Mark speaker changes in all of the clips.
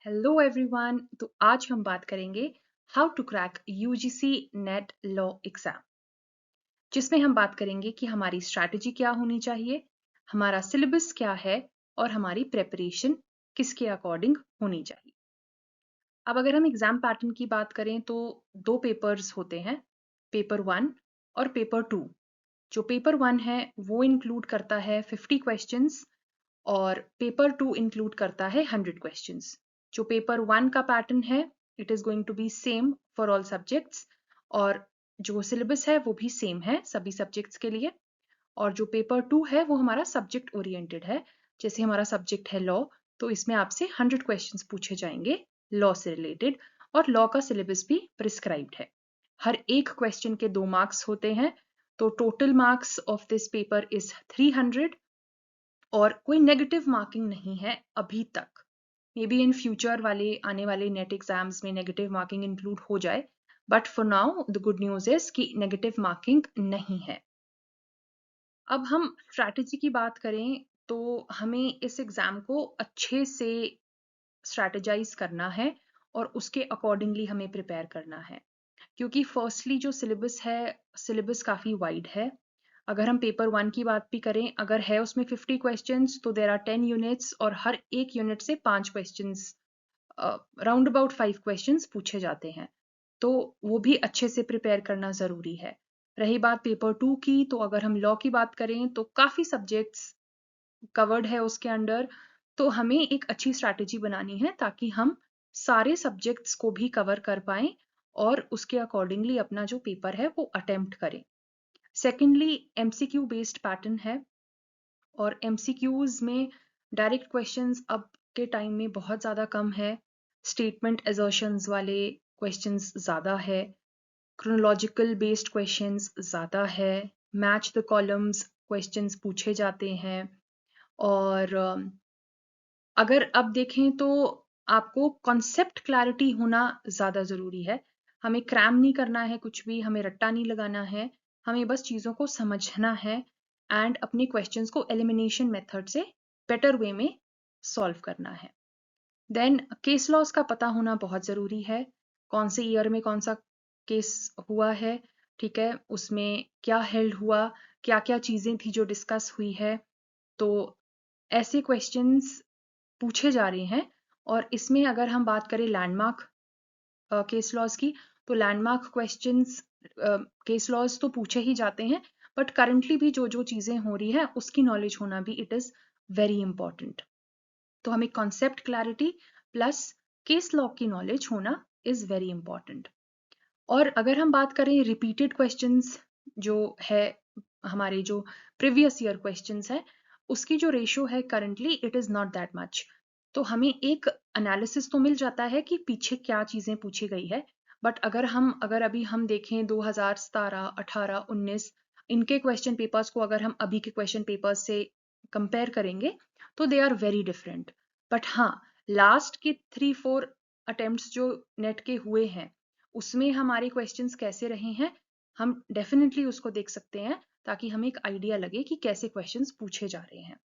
Speaker 1: Hello everyone. तो आज हम बात करेंगे how to crack UGC NET law exam, जिसमें हम बात करेंगे कि हमारी स्ट्रैटेजी क्या होनी चाहिए, हमारा सिलेबस क्या है और हमारी प्रेपरेशन किसके अकॉर्डिंग होनी चाहिए। अब अगर हम एग्जाम पैटर्न की बात करें तो दो पेपर्स होते हैं, पेपर 1 और पेपर 2। जो पेपर 1 है वो इंक्लूड करता है 50 क्वेश्चंस और पेपर 2 इंक्लूड करता है 100 क्वेश्चंस। जो पेपर 1 का पैटर्न है it is going to be same for all subjects, और जो सिलेबस है वो भी सेम है सभी सब्जेक्ट्स के लिए। और जो पेपर 2 है वो हमारा सब्जेक्ट ओरिएंटेड है। जैसे हमारा सब्जेक्ट है लॉ, तो इसमें आपसे 100 क्वेश्चंस पूछे जाएंगे लॉ से रिलेटेड, और लॉ का सिलेबस भी प्रिस्क्राइब्ड है। हर एक क्वेश्चन के 2 मार्क्स होते हैं, तो total marks of this paper is 300 और कोई नेगेटिव मार्किंग नहीं है अभी तक। मे बी इन फ्यूचर वाले आने वाले नेट एग्जाम्स में नेगेटिव मार्किंग इंक्लूड हो जाए, but for now the good news is कि नेगेटिव मार्किंग नहीं है। अब हम स्ट्रैटेजी की बात करें तो हमें इस एग्जाम को अच्छे से स्ट्रैटेजाइज करना है और उसके अकॉर्डिंगली हमें प्रिपेयर करना है, क्योंकि फर्स्टली जो सिलेबस है, सिलेबस काफ़ी वाइड है। अगर हम पेपर 1 की बात भी करें, अगर है उसमें 50 क्वेश्चंस तो देर आर 10 यूनिट्स और हर एक यूनिट से 5 क्वेश्चंस, राउंड अबाउट 5 क्वेश्चंस पूछे जाते हैं, तो वो भी अच्छे से प्रिपेयर करना ज़रूरी है। रही बात पेपर 2 की, तो अगर हम लॉ की बात करें तो काफ़ी सब्जेक्ट्स कवर्ड है उसके अंडर, तो हमें एक अच्छी स्ट्रैटेजी बनानी है ताकि हम सारे सब्जेक्ट्स को भी कवर कर पाएं और उसके अकॉर्डिंगली अपना जो पेपर है वो अटेम्प्ट करें। सेकेंडली एमसीक्यू बेस्ड पैटर्न है, और एमसीक्यूज में डायरेक्ट क्वेश्चंस अब के टाइम में बहुत ज़्यादा कम है, स्टेटमेंट असर्शंस वाले क्वेश्चंस ज़्यादा है, क्रोनोलॉजिकल बेस्ड क्वेश्चंस ज़्यादा है, मैच द कॉलम्स क्वेश्चंस पूछे जाते हैं। और अगर अब देखें तो आपको कॉन्सेप्ट क्लैरिटी होना ज़्यादा ज़रूरी है। हमें क्रैम नहीं करना है कुछ भी, हमें रट्टा नहीं लगाना है, हमें बस चीज़ों को समझना है एंड अपने क्वेश्चंस को एलिमिनेशन मेथड से बेटर वे में सॉल्व करना है। देन केस लॉज का पता होना बहुत ज़रूरी है, कौन से ईयर में कौन सा केस हुआ है, ठीक है, उसमें क्या हेल्ड हुआ, क्या क्या चीज़ें थी जो डिस्कस हुई है। तो ऐसे क्वेश्चंस पूछे जा रहे हैं। और इसमें अगर हम बात करें लैंडमार्क केस लॉज की, तो लैंडमार्क क्वेश्चंस केस लॉज तो पूछे ही जाते हैं, बट करंटली भी जो जो चीज़ें हो रही है उसकी नॉलेज होना भी इट इज़ वेरी इंपॉर्टेंट। तो हमें concept clarity plus case law की नॉलेज होना इज़ वेरी इंपॉर्टेंट। और अगर हम बात करें रिपीटेड क्वेश्चंस जो है, हमारे जो प्रीवियस ईयर क्वेश्चंस है, उसकी जो रेशियो है currently it is not that much. तो हमें एक एनालिसिस तो मिल जाता है कि पीछे क्या चीज़ें पूछी गई है, बट अगर अभी हम देखें 2017, 18, 19 इनके क्वेश्चन पेपर्स को अगर हम अभी के क्वेश्चन पेपर्स से कंपेयर करेंगे तो they are very different. But हाँ, लास्ट के 3-4 अटेम्प्ट्स जो नेट के हुए हैं उसमें हमारे क्वेश्चंस कैसे रहे हैं, हम डेफिनेटली उसको देख सकते हैं ताकि हमें एक आइडिया लगे कि कैसे क्वेश्चंस पूछे जा रहे हैं।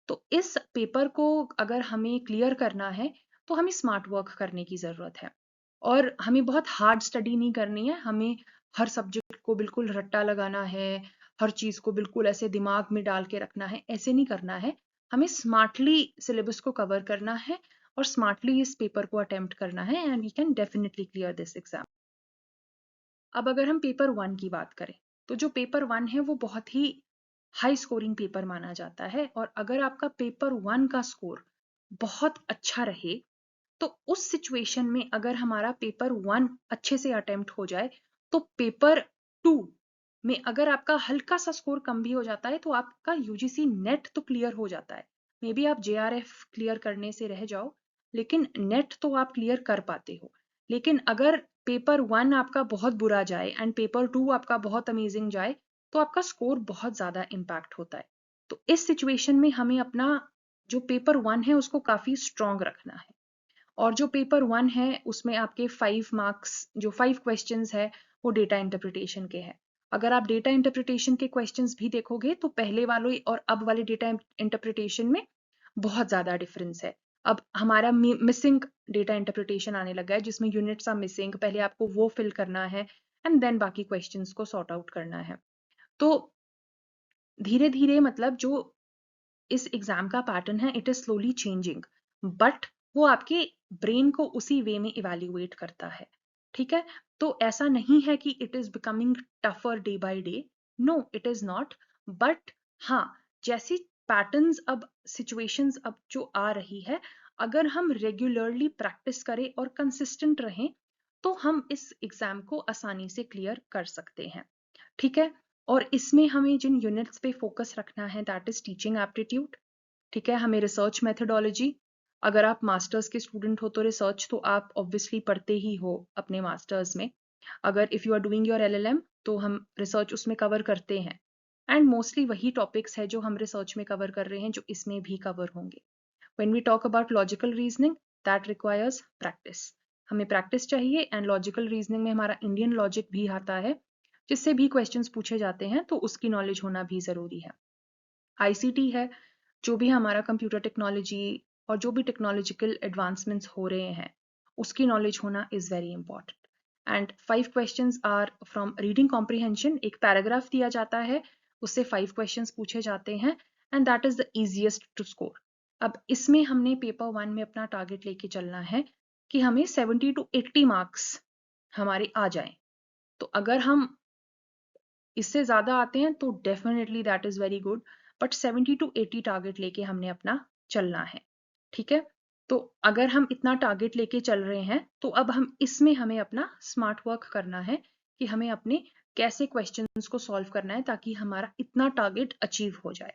Speaker 1: तो इस पेपर को अगर हमें क्लियर करना है तो हमें स्मार्ट वर्क करने की ज़रूरत है, और हमें बहुत हार्ड स्टडी नहीं करनी है। हमें हर सब्जेक्ट को बिल्कुल रट्टा लगाना है, हर चीज़ को बिल्कुल ऐसे दिमाग में डाल के रखना है, ऐसे नहीं करना है। हमें स्मार्टली सिलेबस को कवर करना है और स्मार्टली इस पेपर को अटेम्प्ट करना है, and we can definitely clear this exam. अब अगर हम पेपर 1 की बात करें, तो जो पेपर 1 है वो बहुत ही हाई स्कोरिंग पेपर माना जाता है, और अगर आपका पेपर 1 का स्कोर बहुत अच्छा रहे तो उस सिचुएशन में अगर हमारा पेपर 1 अच्छे से अटेम्प्ट हो जाए तो पेपर 2 में अगर आपका हल्का सा स्कोर कम भी हो जाता है तो आपका यूजीसी नेट तो क्लियर हो जाता है। मे बी आप जेआरएफ क्लियर करने से रह जाओ, लेकिन नेट तो आप क्लियर कर पाते हो। लेकिन अगर पेपर 1 आपका बहुत बुरा जाए एंड पेपर 2 आपका बहुत अमेजिंग जाए तो आपका स्कोर बहुत ज़्यादा इम्पैक्ट होता है। तो इस सिचुएशन में हमें अपना जो पेपर 1 है उसको काफ़ी स्ट्रॉन्ग रखना है। और जो पेपर 1 है उसमें आपके 5 मार्क्स, जो 5 क्वेश्चंस है वो डेटा इंटरप्रिटेशन के हैं। अगर आप डेटा इंटरप्रिटेशन के क्वेश्चंस भी देखोगे तो पहले वाले और अब वाले डेटा इंटरप्रिटेशन में बहुत ज़्यादा डिफरेंस है। अब हमारा मिसिंग डेटा इंटरप्रिटेशन आने लगा है, जिसमें यूनिट्स आर मिसिंग, पहले आपको वो फिल करना है एंड देन बाकी क्वेश्चंस को सॉर्ट आउट करना है। तो धीरे धीरे मतलब जो इस एग्जाम का पैटर्न है, it is slowly changing, but वो आपके ब्रेन को उसी वे में इवेल्युएट करता है। ठीक है, तो ऐसा नहीं है कि it is becoming tougher day by day, no it is not, but हाँ, जैसी पैटर्न्स अब सिचुएशंस अब जो आ रही है, अगर हम रेगुलरली प्रैक्टिस करें और कंसिस्टेंट रहें तो हम इस एग्जाम को आसानी से क्लियर कर सकते हैं। ठीक है, और इसमें हमें जिन यूनिट्स पे फोकस रखना है, दैट इज टीचिंग एप्टीट्यूड। ठीक है, हमें रिसर्च मेथोडोलॉजी, अगर आप मास्टर्स के स्टूडेंट हो तो रिसर्च तो आप ऑब्वियसली पढ़ते ही हो अपने मास्टर्स में। अगर if you are doing your LLM तो हम रिसर्च उसमें कवर करते हैं, एंड मोस्टली वही टॉपिक्स है जो हम रिसर्च में कवर कर रहे हैं जो इसमें भी कवर होंगे। When we talk about logical reasoning, that requires practice, हमें प्रैक्टिस चाहिए, एंड लॉजिकल रीजनिंग में हमारा इंडियन लॉजिक भी आता है, जिससे भी क्वेश्चंस पूछे जाते हैं, तो उसकी नॉलेज होना भी जरूरी है। आईसीटी है, जो भी हमारा कंप्यूटर टेक्नोलॉजी और जो भी टेक्नोलॉजिकल एडवांसमेंट्स हो रहे हैं, उसकी नॉलेज होना is very important. And 5 questions are from reading comprehension, एक पैराग्राफ दिया जाता है, उससे 5 क्वेश्चंस पूछे जाते हैं, and that is the easiest to score. अब इसमें हमने पेपर 1 में अपना टारगेट लेके चलना है कि हमें 70 to 80 मार्क्स हमारे आ जाएं। तो अगर हम इससे ज्यादा आते हैं तो definitely that is very good, but 70 to 80 target लेके हमने अपना चलना है। ठीक है, तो अगर हम इतना टारगेट लेके चल रहे हैं तो अब हम इसमें हमें अपना स्मार्ट वर्क करना है कि हमें अपने कैसे क्वेश्चंस को सॉल्व करना है ताकि हमारा इतना टारगेट अचीव हो जाए।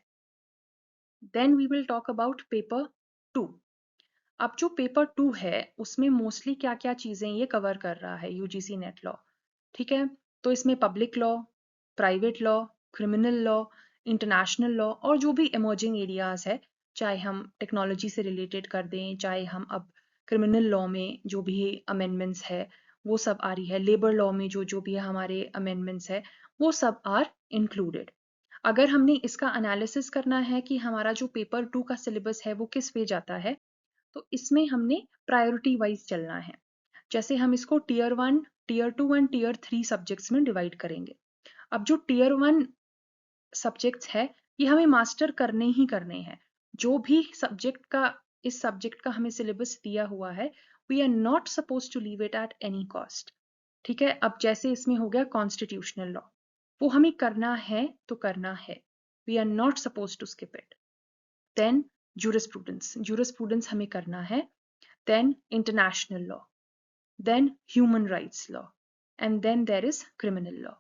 Speaker 1: Then we will talk about paper 2। अब जो पेपर 2 है उसमें मोस्टली क्या क्या चीजें ये कवर कर रहा है यूजीसी नेट लॉ। ठीक है, तो इसमें public law, private law, criminal law, international law और जो भी इमर्जिंग एरियाज है, चाहे हम टेक्नोलॉजी से रिलेटेड कर दें, चाहे हम अब क्रिमिनल लॉ में जो भी अमेंडमेंट्स है वो सब आ रही है, लेबर लॉ में जो जो भी हमारे अमेंडमेंट्स है वो सब आर इंक्लूडेड। अगर हमने इसका एनालिसिस करना है कि हमारा जो पेपर 2 का सिलेबस है वो किस पे जाता है, तो इसमें हमने प्रायोरिटी वाइज चलना है। जैसे हम इसको tier 1, tier 2 and tier 3 subjects में डिवाइड करेंगे। अब जो टीयर 1 सब्जेक्ट्स है ये हमें मास्टर करने ही करने हैं। जो भी सब्जेक्ट का इस सब्जेक्ट का हमें सिलेबस दिया हुआ है, we are not suppose to leave it at any cost. ठीक है, अब जैसे इसमें हो गया कॉन्स्टिट्यूशनल लॉ, वो हमें करना है तो करना है, we are not suppose to skip it. Then jurisprudence हमें करना है, then international law, then human rights law, and then there is criminal law.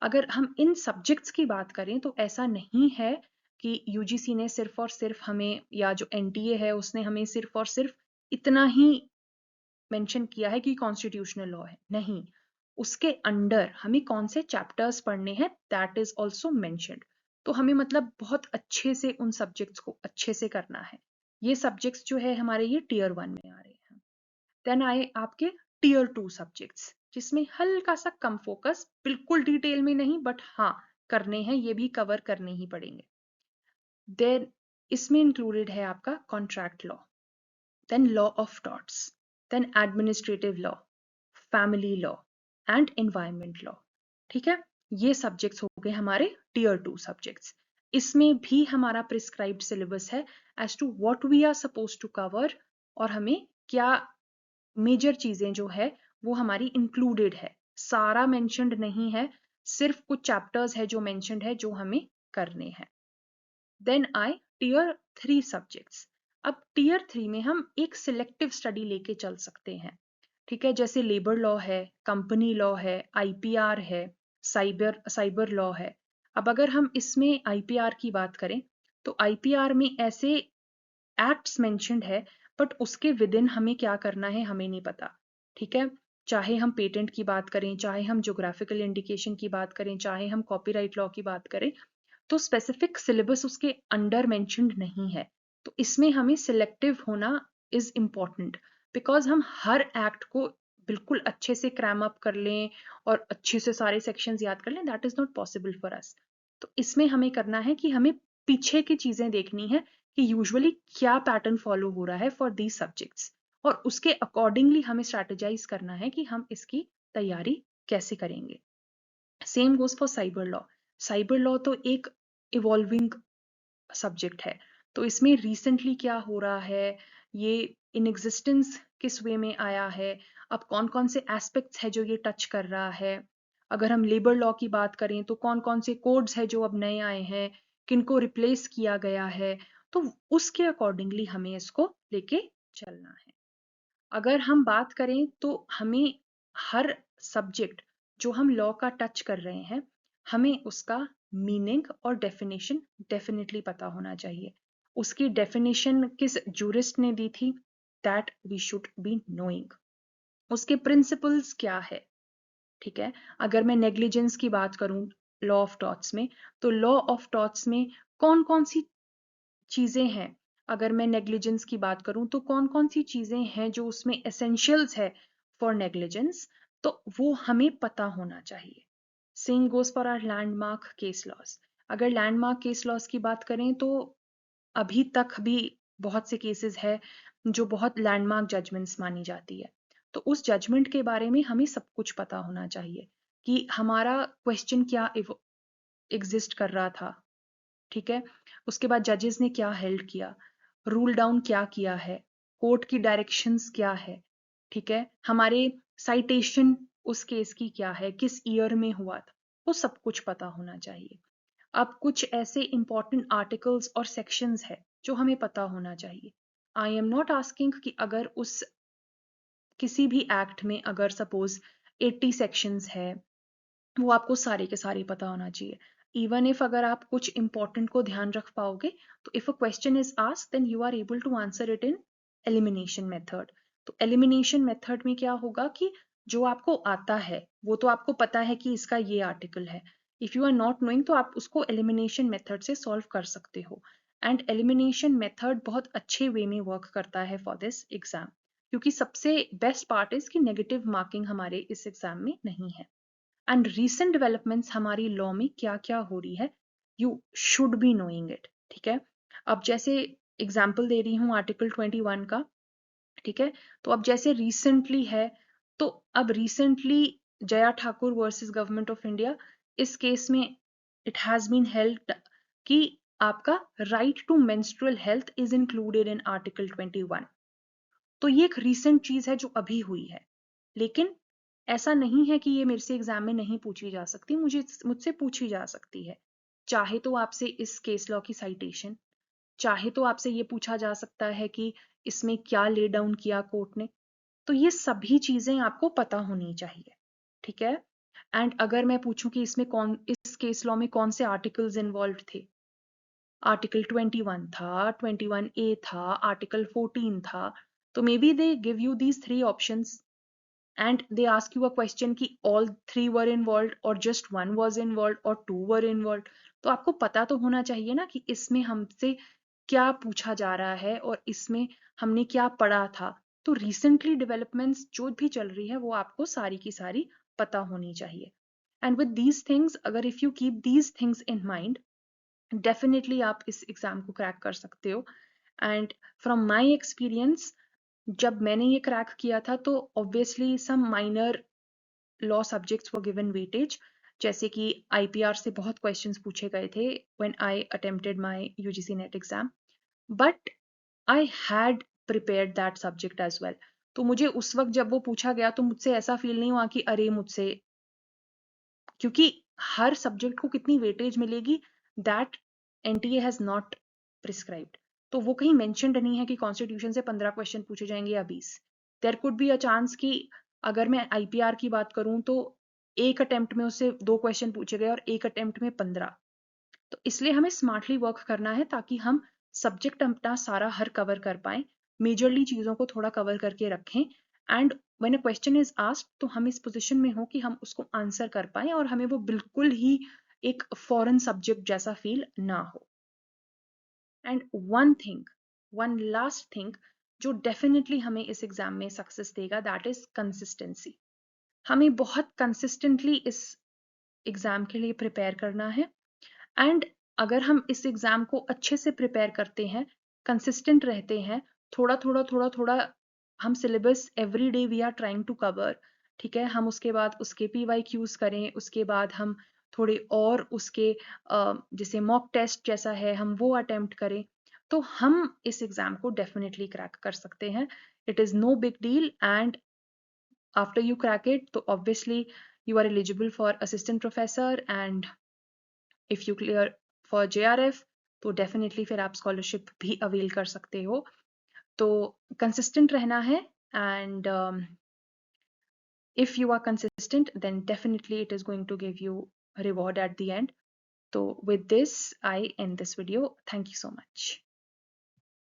Speaker 1: अगर हम इन सब्जेक्ट्स की बात करें तो ऐसा नहीं है कि यूजीसी ने सिर्फ और सिर्फ हमें, या जो एनटीए है उसने हमें सिर्फ और सिर्फ इतना ही मेंशन किया है कि कॉन्स्टिट्यूशनल लॉ है, नहीं, उसके अंडर हमें कौन से चैप्टर्स पढ़ने हैं दैट इज ऑल्सो मेंशन्ड। तो हमें मतलब बहुत अच्छे से उन सब्जेक्ट्स को अच्छे से करना है। ये सब्जेक्ट्स जो है हमारे ये टीयर 1 में आ रहे हैं। देन आए आपके टीयर 2 सब्जेक्ट्स, जिसमें हल्का सा कम फोकस, बिल्कुल डिटेल में नहीं बट हाँ करने हैं, ये भी कवर करने ही पड़ेंगे। देन इसमें इंक्लूडेड है आपका contract law, then law of torts, then administrative law, family law and environment law. ठीक है, ये सब्जेक्ट्स हो गए हमारे टीयर 2 सब्जेक्ट्स। इसमें भी हमारा प्रिस्क्राइब्ड सिलेबस है as to what we are suppose to cover, और हमें क्या मेजर चीजें जो है वो हमारी इंक्लूडेड है। सारा मेंशन्ड नहीं है, सिर्फ कुछ चैप्टर्स है जो मेंशन्ड है जो हमें करने हैं। देन आए टीयर 3 सब्जेक्ट्स। अब टीयर 3 में हम एक सिलेक्टिव स्टडी लेके चल सकते हैं। ठीक है, जैसे लेबर लॉ है, कंपनी लॉ है, आईपीआर है, साइबर लॉ है। अब अगर हम इसमें आईपीआर की बात करें तो आईपीआर में ऐसे एक्ट्स मेंशन्ड है, बट उसके विद इन हमें क्या करना है हमें नहीं पता। ठीक है, चाहे हम पेटेंट की बात करें, चाहे हम ज्योग्राफिकल इंडिकेशन की बात करें, चाहे हम कॉपीराइट लॉ की बात करें, तो स्पेसिफिक सिलेबस उसके अंडर मेंशन्ड नहीं है। तो इसमें हमें सिलेक्टिव होना इज इम्पॉर्टेंट, बिकॉज हम हर एक्ट को बिल्कुल अच्छे से क्रैम अप कर लें और अच्छे से सारे सेक्शंस याद कर लें, that is not possible for us. तो इसमें हमें करना है कि हमें पीछे की चीजें देखनी है कि यूजुअली क्या पैटर्न फॉलो हो रहा है फॉर दीज सब्जेक्ट्स, और उसके अकॉर्डिंगली हमें स्ट्रैटेजाइज करना है कि हम इसकी तैयारी कैसे करेंगे। Same goes for cyber law. Cyber law तो एक इवॉल्विंग सब्जेक्ट है, तो इसमें रिसेंटली क्या हो रहा है, ये इन एग्जिस्टेंस किस वे में आया है, अब कौन कौन से एस्पेक्ट्स है जो ये टच कर रहा है। अगर हम लेबर लॉ की बात करें तो कौन कौन से कोड्स है जो अब नए आए हैं, किनको रिप्लेस किया गया है, तो उसके अकॉर्डिंगली हमें इसको लेके चलना है। अगर हम बात करें तो हमें हर सब्जेक्ट जो हम लॉ का टच कर रहे हैं, हमें उसका मीनिंग और डेफिनेशन डेफिनेटली पता होना चाहिए। उसकी डेफिनेशन किस जूरिस्ट ने दी थी, that we should be knowing. उसके प्रिंसिपल्स क्या है, ठीक है। अगर मैं नेग्लिजेंस की बात करूं लॉ ऑफ टॉर्ट्स में, तो लॉ ऑफ टॉर्ट्स में कौन कौन सी चीजें हैं, अगर मैं नेग्लिजेंस की बात करूं तो कौन कौन सी चीजें हैं जो उसमें एसेंशियल्स है फॉर नेग्लिजेंस, तो वो हमें पता होना चाहिए। Same goes for our landmark case laws. अगर लैंडमार्क केस लॉस की बात करें तो अभी तक भी बहुत से केसेस है जो बहुत लैंडमार्क जजमेंट्स मानी जाती है, तो उस जजमेंट के बारे में हमें सब कुछ पता होना चाहिए कि हमारा क्वेश्चन क्या एग्जिस्ट कर रहा था, ठीक है। उसके बाद जजेस ने क्या हेल्ड किया, रूल डाउन क्या किया है, कोर्ट की डायरेक्शंस क्या है, ठीक है, हमारे साइटेशन उस केस की क्या है, किस ईयर में हुआ था, वो सब कुछ पता होना चाहिए। अब कुछ ऐसे इंपॉर्टेंट आर्टिकल्स और सेक्शंस है जो हमें पता होना चाहिए। आई एम नॉट आस्किंग कि अगर उस किसी भी एक्ट में अगर सपोज 80 सेक्शंस है, वो आपको सारे के सारे पता होना चाहिए। इवन इफ अगर आप कुछ इंपॉर्टेंट को ध्यान रख पाओगे, तो if a question is asked then you are able to answer it in elimination method. तो एलिमिनेशन मेथड में क्या होगा कि जो आपको आता है वो तो आपको पता है कि इसका ये आर्टिकल है, if you are not knowing तो आप उसको एलिमिनेशन मेथड से सॉल्व कर सकते हो। एंड एलिमिनेशन मेथड बहुत अच्छे वे में वर्क करता है फॉर दिस एग्जाम, क्योंकि सबसे बेस्ट पार्ट इज कि नेगेटिव मार्किंग हमारे इस एग्जाम में नहीं है। एंड रीसेंट डेवलपमेंट्स हमारी लॉ में क्या क्या हो रही है, you should be knowing it, ठीक है। अब जैसे एग्जाम्पल दे रही हूँ आर्टिकल 21 का, ठीक है। तो अब जैसे रिसेंटली है, तो अब recently Jaya Thakur versus government of India, इस केस में इट हैज बीन हेल्ड कि आपका right to menstrual health is included in article 21। तो ये एक रीसेंट चीज है जो अभी हुई है, लेकिन ऐसा नहीं है कि ये मेरे से एग्जाम में नहीं पूछी जा सकती, मुझसे पूछी जा सकती है। चाहे तो आपसे इस केस लॉ की साइटेशन, चाहे तो आपसे ये पूछा जा सकता है कि इसमें क्या ले डाउन किया कोर्ट ने, तो ये सभी चीजें आपको पता होनी चाहिए, ठीक है। एंड अगर मैं पूछूं कि इसमें कौन, इस केस लॉ में कौन से आर्टिकल्स इन्वॉल्व थे, आर्टिकल 21 था, 21A था, आर्टिकल 14 था, तो may be they give you these 3 options and they ask you a question कि all 3 were involved or just 1 was involved or 2 were involved, तो आपको पता तो होना चाहिए ना कि इसमें हमसे क्या पूछा जा रहा है और इसमें हमने क्या पढ़ा था। तो रिसेंटली डेवलपमेंट्स जो भी चल रही है वो आपको सारी की सारी पता होनी चाहिए। एंड विद दीज थिंग्स, अगर if you keep these things in mind, definitely आप इस एग्जाम को क्रैक कर सकते हो। एंड फ्रॉम माई एक्सपीरियंस, जब मैंने ये क्रैक किया था तो obviously some minor law subjects were given weightage, जैसे कि आईपीआर से बहुत क्वेश्चंस पूछे गए थे when I attempted my UGC NET exam, but I had prepared that subject as well. तो मुझे उस वक्त जब वो पूछा गया तो मुझसे ऐसा फील नहीं हुआ कि अरे मुझसे, क्योंकि हर सब्जेक्ट को कितनी वेटेज मिलेगी that NTA has not prescribed. तो वो कहीं मेंशन्ड नहीं है कि कॉन्स्टिट्यूशन से 15 क्वेश्चन पूछे जाएंगे या 20। There could be a chance कि अगर मैं आईपीआर की बात करूं तो एक अटेम्प्ट में उससे 2 क्वेश्चन पूछे गए और एक अटेम्प्ट में 15। तो इसलिए हमें स्मार्टली वर्क करना है ताकि हम सब्जेक्ट अपना सारा हर कवर कर पाए, मेजरली चीजों को थोड़ा कवर करके रखें, and when a question is asked तो हम इस पोजीशन में हो कि हम उसको आंसर कर पाए और हमें वो बिल्कुल ही एक फॉरेन सब्जेक्ट जैसा फील ना हो। एंड वन लास्ट थिंग जो डेफिनेटली हमें इस एग्जाम में सक्सेस देगा, दैट इज कंसिस्टेंसी। हमें बहुत कंसिस्टेंटली इस एग्जाम के लिए प्रिपेयर करना है। एंड अगर हम इस एग्जाम को अच्छे से प्रिपेयर करते हैं कंसिस्टेंट रहते हैं, थोड़ा थोड़ा थोड़ा थोड़ा हम syllabus every day we are trying to cover, ठीक है, हम उसके बाद उसके PYQs करें, उसके बाद हम थोड़े और उसके जैसे मॉक टेस्ट जैसा है हम वो अटेम्प्ट करें, तो हम इस एग्जाम को डेफिनेटली क्रैक कर सकते हैं. It is no big deal, and after you crack it तो obviously you are eligible for assistant professor, and if you clear for JRF तो डेफिनेटली फिर आप स्कॉलरशिप भी अवेल कर सकते हो. तो कंसिस्टेंट रहना है, and if you are consistent then definitely it is going to give you a reward at the end. So with this I end this video. Thank you so much.